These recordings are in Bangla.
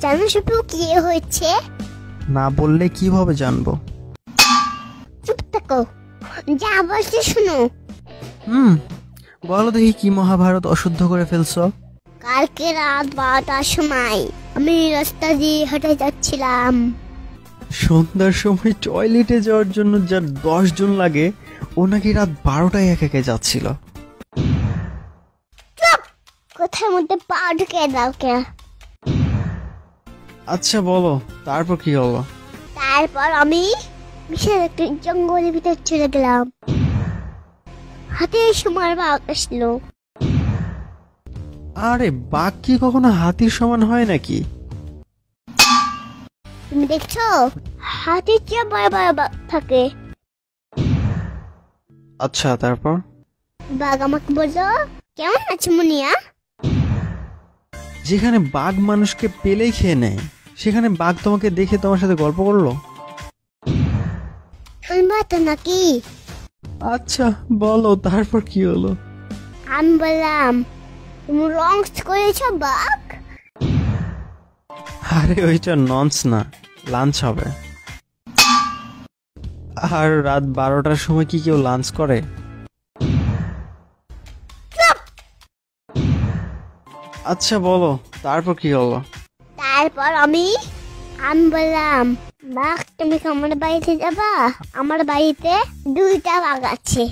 জানো শুধু কি হয়েছে? না বললে কিভাবে জানবো? চুপ থাকো, যা বলছি শুনো। বলো দেখি কি মহাভারত অশুদ্ধ করে ফেলছো? কালকে রাত 12টার সময় আমি রাস্তা দিয়ে হেঁটে যাচ্ছিলাম। সন্ধ্যার সময় টয়লেটে যাওয়ার জন্য যার 10 জন লাগে ও নাকি রাত 12টায় একা যাচ্ছিল। কোথার মধ্যে পা ঢুকে দাও কে? আচ্ছা বলো, তারপর কি হলো? তারপর আমি বিশাল একটা জঙ্গলের ভিতর চলে গেলাম। হাতের সময় বাঘ আসলো। আরে বাঘ কি কখনো হাতির সমান হয় নাকি? তুমি দেখছো হাতির চেয়ে বড় বড় বাঘ থাকে। আচ্ছা তারপর? বাঘ আমাকে বললো, কেমন আছো মুনিয়া? যেখানে বাঘ মানুষকে পেলেই খেয়ে নেয়, সেখানে বাঘ তোমাকে দেখে তোমার সাথে গল্প করলো? শুনবা তো নাকি? আচ্ছা বলো, তারপর কি হলো? আমি বললাম, তুমি রংস করেছো বাঘ? আরে ওইটা নন্স না, লাঞ্চ হবে। আর রাত 12টার সময় কি কেউ লাঞ্চ করে? আচ্ছা বলো, তারপর কি হলো? তারপর আমি বললাম, বাঘ তুমি কি আমার বাড়িতে যাবা? আমার বাড়িতে 2টা বাঘ আছে।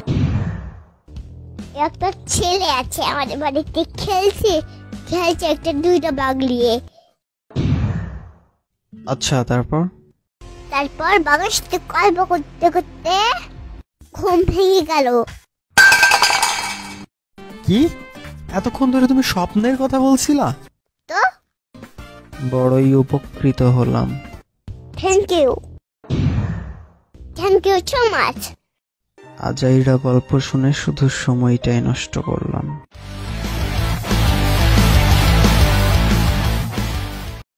একটা ছেলে আছে আমাদের বাড়িতে খেলছে একটা 2টা বাঘ নিয়ে। আচ্ছা তারপর? তারপর বাঘের সাথে গল্প করতে করতে ঘুম ভেঙে গেল। কি এতক্ষণ ধরে তুমি স্বপ্নের কথা বলছিলা? তো বড়ই উপকৃত হলাম। Thank you so much. আজাইরা গল্প শুনে শুধু সময়টাই নষ্ট করলাম।